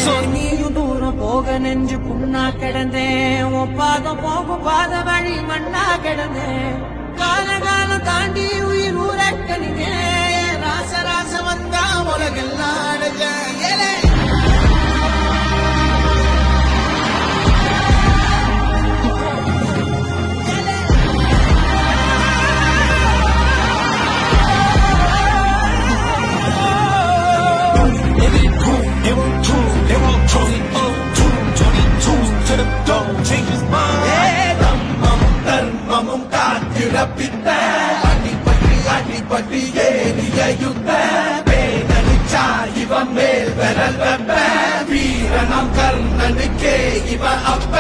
நீயும் தூரம் போக நெஞ்சு புண்ணா கிடந்தேன் ஒப்பாத போகும் பாத வழி மண்ணா கிடந்தேன் காலகாலம் தாண்டி உயிர் ஊரக்கணிங்க ராச வந்தா உலகெல்லாம் அடைஞ்ச ஏலே அடிப்பட்டி ஏறிய யுத்த பேரணிச்சா இவன் மேல் விரல் வெப்ப வீரனம் கர்ணனுக்கே இவன் அப்ப